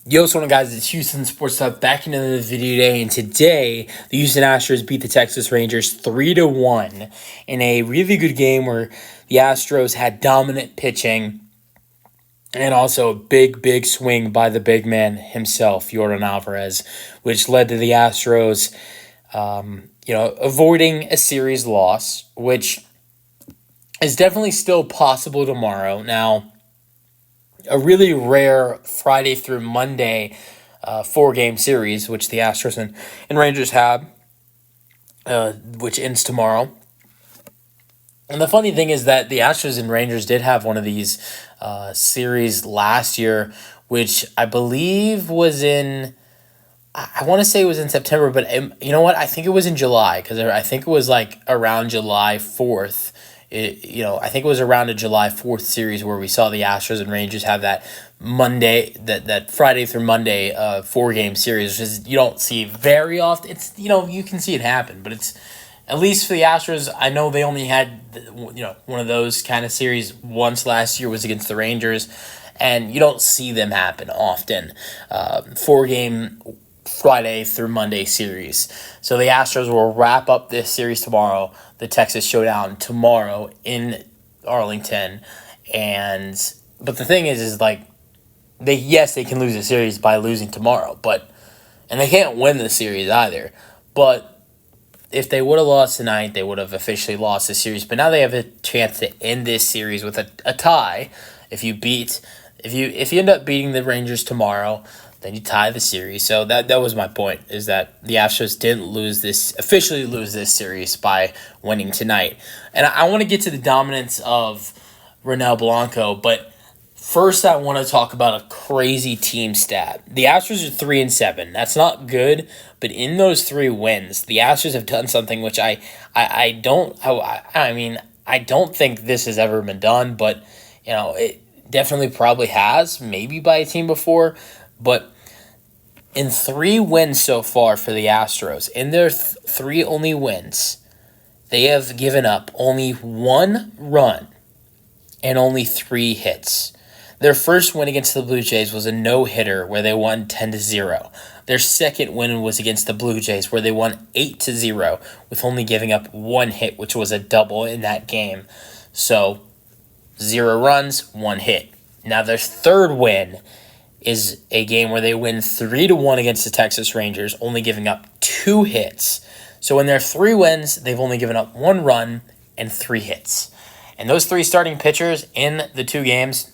Yo, what's going on, guys? It's Houston Sports Talk back into the video today, and today the Houston Astros beat the Texas Rangers 3-1 in a really good game where the Astros had dominant pitching and also a big swing by the big man himself, Yordan Alverez, which led to the Astros, avoiding a series loss, which is definitely still possible tomorrow. Now, a really rare Friday through Monday 4-game series, which the Astros and Rangers have, which ends tomorrow. And the funny thing is that the Astros and Rangers did have one of these series last year, which I believe was I want to say it was in September, but you know what? I think it was in July, because I think it was like around July 4th. I think it was around a July 4th series where we saw the Astros and Rangers have that that Friday through Monday 4-game series, which is you don't see very often. It's, you can see it happen, but it's, at least for the Astros, I know they only had, one of those kind of series once last year was against the Rangers, and you don't see them happen often. 4-game Friday through Monday series. So the Astros will wrap up this series tomorrow, the Texas Showdown tomorrow in Arlington. But the thing is like, they can lose the series by losing tomorrow, and they can't win the series either. But if they would have lost tonight, they would have officially lost the series. But now they have a chance to end this series with a tie. If you end up beating the Rangers tomorrow, then you tie the series. So that was my point, is that the Astros didn't officially lose this series by winning tonight. And I want to get to the dominance of Ronel Blanco, but first I want to talk about a crazy team stat. The Astros are 3-7. That's not good, but in those 3 wins, the Astros have done something which I don't think this has ever been done, but it definitely probably has, maybe by a team before, but in 3 wins so far for the Astros, in their 3 only wins, they have given up only 1 run and only 3 hits. Their first win against the Blue Jays was a no-hitter where they won 10-0. Their second win was against the Blue Jays where they won 8-0 with only giving up 1 hit, which was a double in that game. So 0 runs, 1 hit. Now their third win is a game where they win 3-1 against the Texas Rangers, only giving up 2 hits. So in their 3 wins, they've only given up 1 run and 3 hits. And those 3 starting pitchers in the 2 games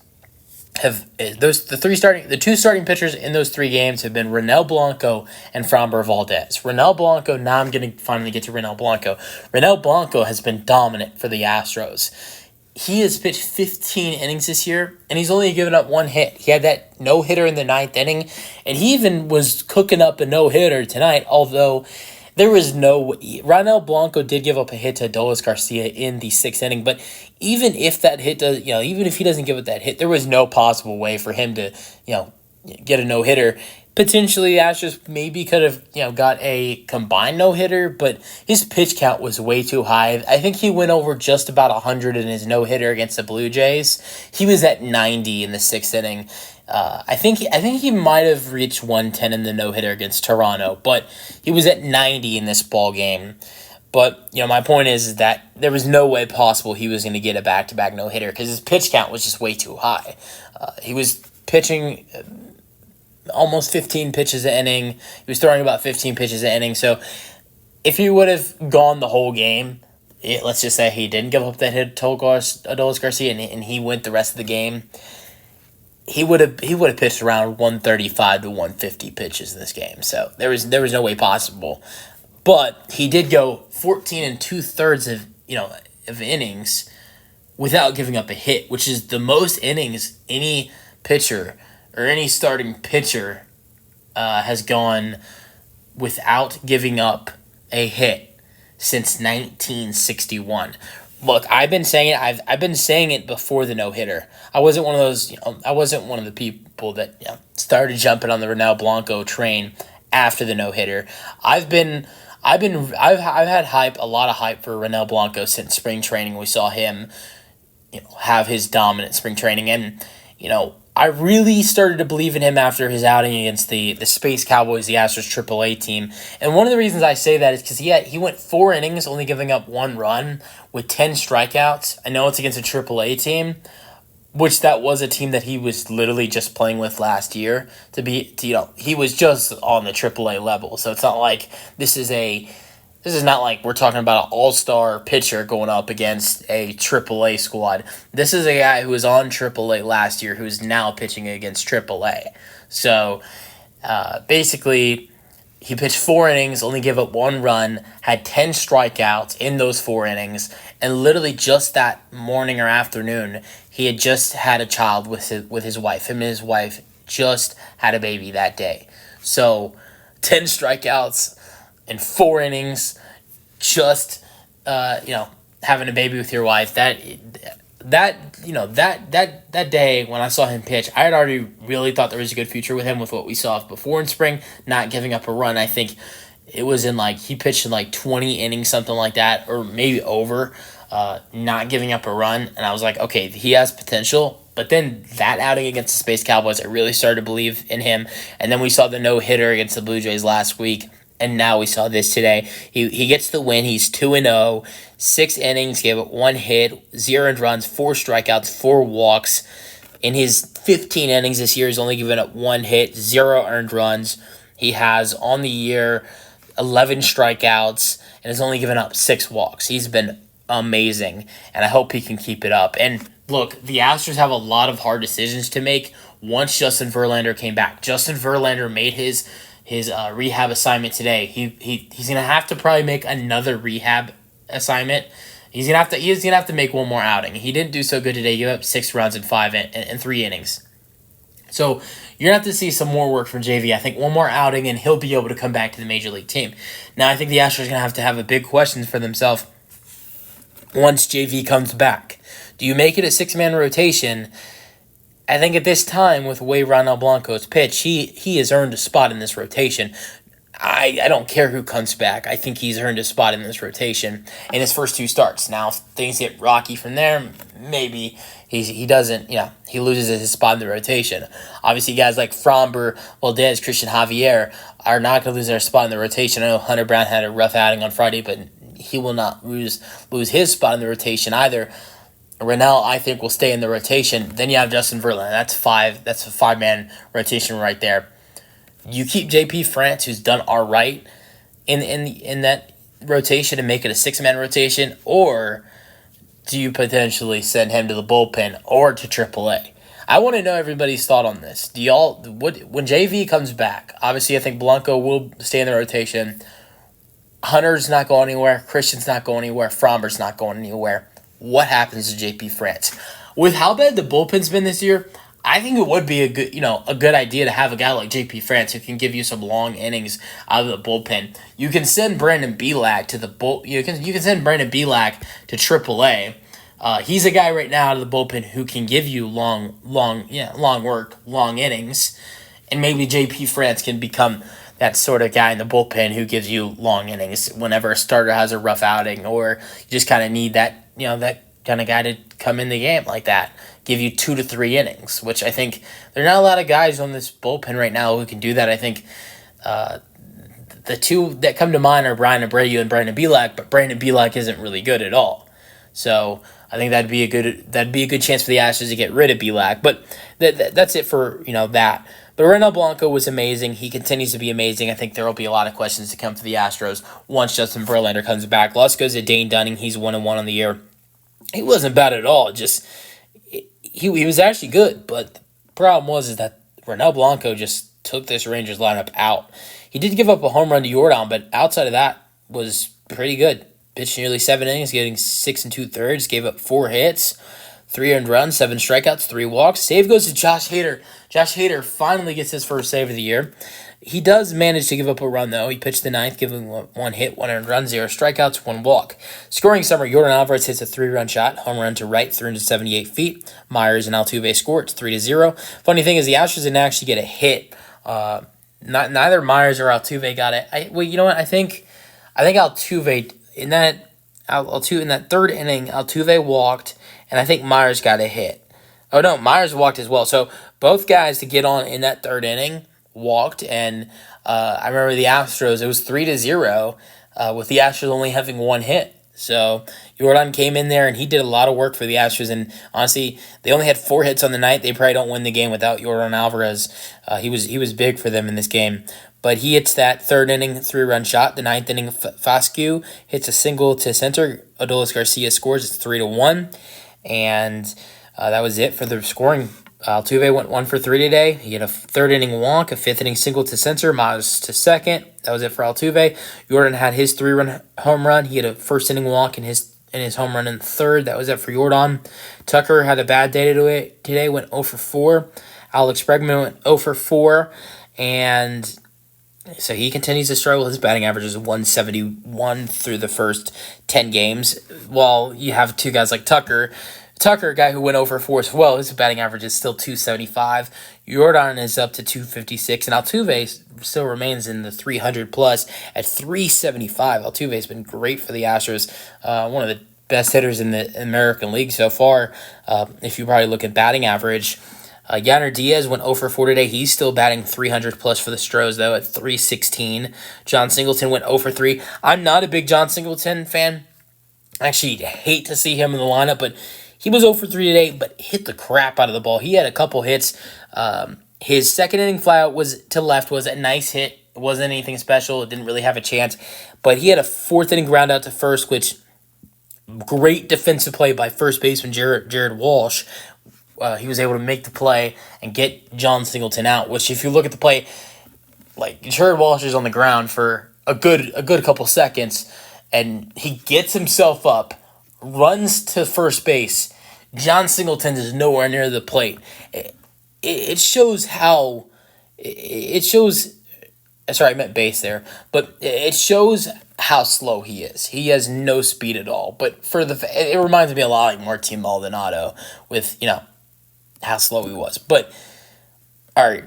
the 2 starting pitchers in those 3 games have been Ronel Blanco and Framber Valdez. Ronel Blanco, now I'm going to finally get to Ronel Blanco. Ronel Blanco has been dominant for the Astros. He has pitched 15 innings this year, and he's only given up 1 hit. He had that no-hitter in the 9th inning, and he even was cooking up a no-hitter tonight, although there was Ronel Blanco did give up a hit to Adolis Garcia in the 6th inning, but even if that hit even if he doesn't give it that hit, there was no possible way for him to, get a no-hitter. Potentially, the Astros maybe could have, got a combined no-hitter, but his pitch count was way too high. I think he went over just about 100 in his no-hitter against the Blue Jays. He was at 90 in the 6th inning. I think he might have reached 110 in the no-hitter against Toronto, but he was at 90 in this ball game. But, my point is that there was no way possible he was going to get a back-to-back no-hitter because his pitch count was just way too high. He was pitching almost 15 pitches an inning. He was throwing about 15 pitches an inning. So if he would have gone the whole game, let's just say he didn't give up that hit to Adolis Garcia and he went the rest of the game, he would have pitched around 135 to 150 pitches in this game. So there was no way possible. But he did go 14 2/3 of innings without giving up a hit, which is the most innings any pitcher or any starting pitcher has gone without giving up a hit since 1961. Look, I've been saying it. I've been saying it before the no-hitter. I wasn't one of those. I wasn't one of the people that started jumping on the Ronel Blanco train after the no-hitter. I've had a lot of hype for Ronel Blanco since spring training. We saw him, have his dominant spring training, and I really started to believe in him after his outing against the Space Cowboys, the Astros AAA team. And one of the reasons I say that is because he went 4 innings, only giving up 1 run with 10 strikeouts. I know it's against a AAA team, which that was a team that he was literally just playing with last year. He was just on the AAA level. So it's not like this is not like we're talking about an all-star pitcher going up against a AAA squad. This is a guy who was on AAA last year who's now pitching against AAA. So basically, he pitched 4 innings, only gave up 1 run, had 10 strikeouts in those 4 innings, and literally just that morning or afternoon, he had just had a child with his wife. Him and his wife just had a baby that day. So 10 strikeouts in 4 innings, just having a baby with your wife. That day when I saw him pitch, I had already really thought there was a good future with him with what we saw before in spring, not giving up a run. I think it was he pitched in 20 innings, something like that, or maybe over, not giving up a run. And I was like, okay, he has potential. But then that outing against the Space Cowboys, I really started to believe in him. And then we saw the no-hitter against the Blue Jays last week. And now we saw this today. He gets the win. He's 2-0, 6 innings, gave up 1 hit, 0 earned runs, 4 strikeouts, 4 walks. In his 15 innings this year, he's only given up 1 hit, 0 earned runs. He has, on the year, 11 strikeouts, and has only given up 6 walks. He's been amazing, and I hope he can keep it up. And look, the Astros have a lot of hard decisions to make once Justin Verlander came back. Justin Verlander made his rehab assignment today. He's gonna have to probably make another rehab assignment. He's gonna have to make one more outing. He didn't do so good today. He gave up 6 runs in 3 innings. So you're gonna have to see some more work from JV. I think one more outing and he'll be able to come back to the major league team. Now I think the Astros are gonna have a big question for themselves once JV comes back. Do you make it a 6-man rotation? I think at this time, with the way Ronel Blanco's pitch, he has earned a spot in this rotation. I don't care who comes back. I think he's earned a spot in this rotation in his first 2 starts. Now, if things get rocky from there, maybe he doesn't, he loses his spot in the rotation. Obviously, guys like Framber, Valdez, Christian Javier are not going to lose their spot in the rotation. I know Hunter Brown had a rough outing on Friday, but he will not lose his spot in the rotation either. Ronel, I think, will stay in the rotation. Then you have Justin Verlander. That's a 5-man rotation right there. You keep J.P. France, who's done all right in that rotation, and make it a 6-man rotation, or do you potentially send him to the bullpen or to AAA? I want to know everybody's thought on this. When JV comes back? Obviously, I think Blanco will stay in the rotation. Hunter's not going anywhere. Christian's not going anywhere. Framber's not going anywhere. What happens to JP France? With how bad the bullpen's been this year, I think it would be a good idea to have a guy like JP France who can give you some long innings out of the bullpen. You can send Brandon Belak to the You can send Brandon Belak to AAA. He's a guy right now out of the bullpen who can give you long work, long innings, and maybe JP France can become that sort of guy in the bullpen who gives you long innings whenever a starter has a rough outing, or you just kind of need that kind of guy to come in the game like that, give you 2 to 3 innings, which I think there are not a lot of guys on this bullpen right now who can do that. I think the 2 that come to mind are Brian Abreu and Brandon Belak, but Brandon Belak isn't really good at all. So I think that'd be a good chance for the Astros to get rid of Belak. But that's it for that. But Ronel Blanco was amazing. He continues to be amazing. I think there will be a lot of questions to come to the Astros once Justin Verlander comes back. Loss goes to Dane Dunning. He's 1-1 on the year. He wasn't bad at all. Just he was actually good. But the problem is that Ronel Blanco just took this Rangers lineup out. He did give up a home run to Yordan, but outside of that was pretty good. Pitched nearly 7 innings, getting 6 2/3. Gave up 4 hits, 3 earned runs, 7 strikeouts, 3 walks. Save goes to Josh Hader. Josh Hader finally gets his first save of the year. He does manage to give up a run, though. He pitched the 9th, giving 1 hit, 1 earned run, 0 strikeouts, 1 walk. Scoring summer, Yordan Alverez hits a 3-run shot, home run to right, 378 feet. Myers and Altuve score. It's 3-0. Funny thing is, the Astros didn't actually get a hit. Neither Myers or Altuve got it. You know what? I think Altuve in that 3rd inning, Altuve walked, and I think Myers got a hit. Oh no, Myers walked as well. So both guys to get on in that third inning walked, and I remember the Astros. It was 3-0, with the Astros only having one hit. So Yordan came in there and he did a lot of work for the Astros. And honestly, they only had 4 hits on the night. They probably don't win the game without Yordan Alverez. He was big for them in this game. But he hits that third inning 3-run shot. The ninth inning, Fascu hits a single to center. Adolis Garcia scores. It's 3-1, and that was it for the scoring. Altuve went 1 for 3 today. He had a third inning walk, a fifth inning single to center, Maz to second. That was it for Altuve. Yordan had his 3-run home run. He had a first inning walk in his home run in the third. That was it for Yordan. Tucker had a bad day today, went 0 for 4. Alex Bregman went 0 for 4, and so he continues to struggle. His batting average is 171 through the first 10 games. While you have two guys like Tucker, a guy who went over 4 as well, his batting average is still 275. Yordan is up to 256, and Altuve still remains in the 300 plus at 375. Altuve has been great for the Astros, one of the best hitters in the American League so far. If you probably look at batting average, Yanner Diaz went 0 for 4 today. He's still batting 300 plus for the Stros, though, at 316. John Singleton went 0 for 3. I'm not a big John Singleton fan. I actually hate to see him in the lineup, but he was 0 for 3 today, but hit the crap out of the ball. He had a couple hits. His second inning flyout was to left, was a nice hit. It wasn't anything special. It didn't really have a chance. But he had a fourth inning ground out to first, which great defensive play by first baseman Jared Walsh. He was able to make the play and get John Singleton out, which if you look at the play, like Jared Walsh is on the ground for a good couple seconds, and he gets himself up, runs to first base. John Singleton is nowhere near the plate. It shows how it shows. Sorry, I meant base there, but it shows how slow he is. He has no speed at all. But it reminds me a lot like Martin Maldonado with how slow he was. But all right,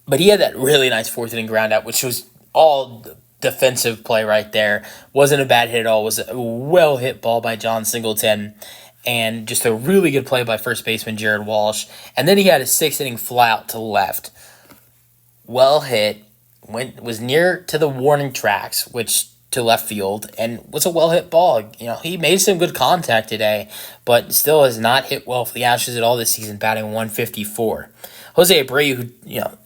but he had that really nice fourth inning ground out, which was all defensive play right there. Wasn't a bad hit at all. Was a well hit ball by John Singleton, and just a really good play by first baseman Jared Walsh. And then he had a sixth inning fly out to left. Well hit, was near to the warning tracks, which to left field, and was a well hit ball. He made some good contact today, but still has not hit well for the Astros at all this season, batting 154. Jose Abreu, who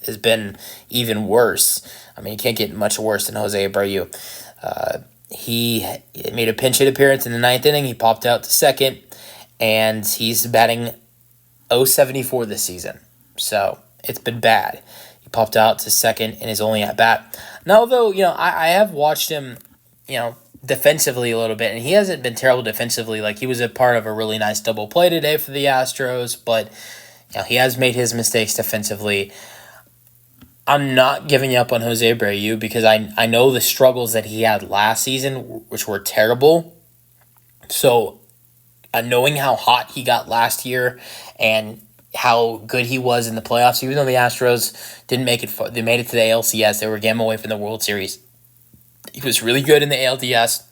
has been even worse. I mean, you can't get much worse than Jose Abreu. He made a pinch hit appearance in the ninth inning. He popped out to second, and he's batting 074 this season. So it's been bad. He popped out to second in his only at bat. Now, though, I have watched him, defensively a little bit, and he hasn't been terrible defensively. Like, he was a part of a really nice double play today for the Astros, but he has made his mistakes defensively. I'm not giving up on Jose Abreu because I know the struggles that he had last season, which were terrible. So, knowing how hot he got last year and how good he was in the playoffs, even though the Astros didn't make it far, they made it to the ALCS. They were a game away from the World Series. He was really good in the ALDS.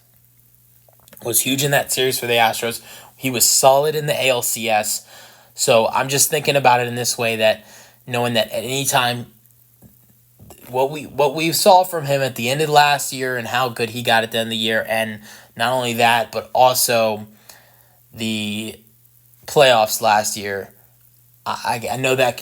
Was huge in that series for the Astros. He was solid in the ALCS. So I'm just thinking about it in this way, that knowing that at any time, what we saw from him at the end of last year and how good he got at the end of the year, and not only that, but also the playoffs last year, I know that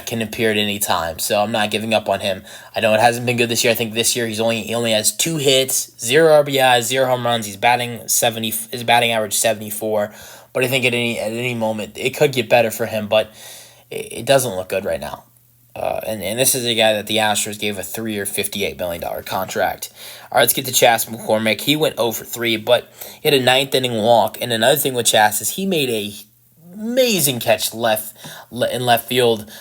can appear at any time, so I'm not giving up on him. I know it hasn't been good this year. I think this year he only has 2 hits, 0 RBIs, 0 home runs. He's batting 70. His batting average 74. But I think at any moment it could get better for him, but it doesn't look good right now. And this is a guy that the Astros gave a 3-year, $58 million contract. All right, let's get to Chas McCormick. He went 0 for 3, but he had a ninth inning walk. And another thing with Chas is he made a amazing catch in left field,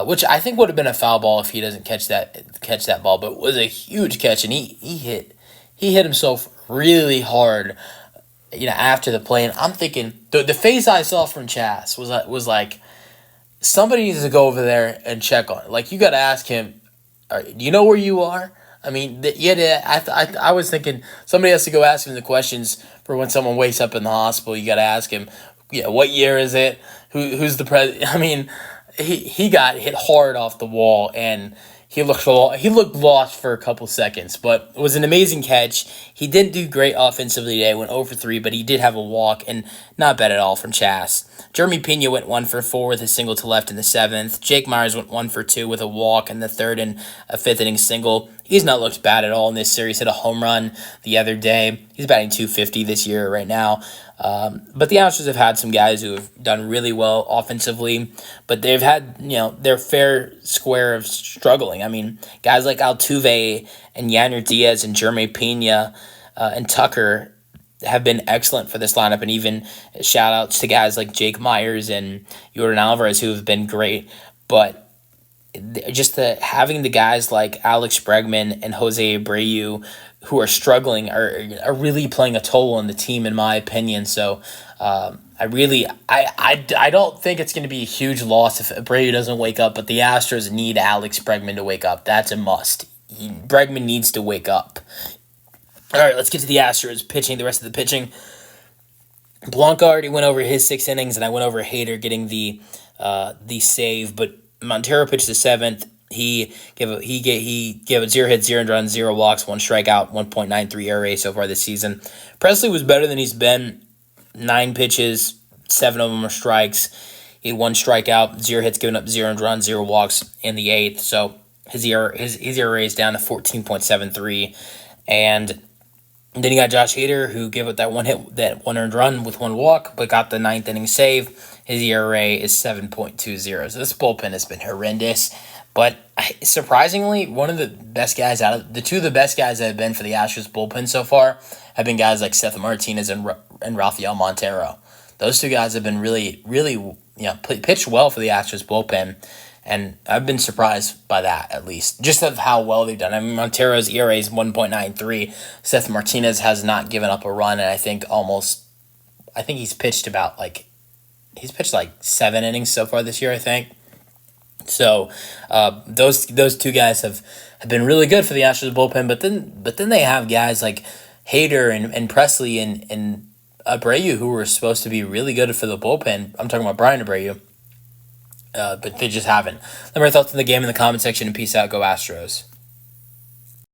which I think would have been a foul ball if he doesn't catch that ball. But it was a huge catch, and he hit himself really hard, after the play. And I'm thinking the face I saw from Chas was like, somebody needs to go over there and check on it. Like, you got to ask him, do you know where you are? I mean, I was thinking somebody has to go ask him the questions for when someone wakes up in the hospital. You got to ask him, what year is it? Who's the president? I mean, he got hit hard off the wall, and he looked lost for a couple seconds, but it was an amazing catch. He didn't do great offensively today, went 0 for 3, but he did have a walk, and not bad at all from Chas. Jeremy Pena went 1 for 4 with a single to left in the seventh. Jake Myers went 1 for 2 with a walk in the third and a fifth inning single. He's not looked bad at all in this series. Hit a home run the other day. He's batting .250 this year right now. But the Astros have had some guys who have done really well offensively, but they've had, their fair square of struggling. I mean, guys like Altuve and Yanner Diaz and Jeremy Pena and Tucker have been excellent for this lineup, and even shout outs to guys like Jake Myers and Yordan Alverez who have been great. But just having the guys like Alex Bregman and Jose Abreu who are struggling are really playing a toll on the team, in my opinion. So I don't think it's going to be a huge loss if Abreu doesn't wake up, but the Astros need Alex Bregman to wake up. That's a must. Bregman needs to wake up. All right, let's get to the Astros pitching, the rest of the pitching. Blanca already went over his 6 innings, and I went over Hader getting the save, but Montero pitched the seventh. He gave a 0 hit, 0 runs, 0 walks, 1 strikeout, 1.93 ERA so far this season. Presley was better than he's been. 9 pitches, 7 of them are strikes. He had 1 strikeout, 0 hits, given up 0 runs, 0 walks in the 8th. So his ERA is down to 14.73. And then you got Josh Hader, who gave up that 1 hit, that 1 earned run with 1 walk, but got the 9th inning save. His ERA is 7.20. So this bullpen has been horrendous. But surprisingly, the two of the best guys that have been for the Astros bullpen so far have been guys like Seth Martinez and Rafael Montero. Those two guys have been really, really, pitched well for the Astros bullpen. And I've been surprised by that, at least, just of how well they've done. I mean, Montero's ERA is 1.93. Seth Martinez has not given up a run, and I think he's pitched like 7 innings so far this year, I think. So those two guys have been really good for the Astros bullpen, but then they have guys like Hader and Presley and Abreu, who were supposed to be really good for the bullpen. I'm talking about Brian Abreu. But they just haven't. Let me know your thoughts on the game in the comment section, and peace out. Go Astros.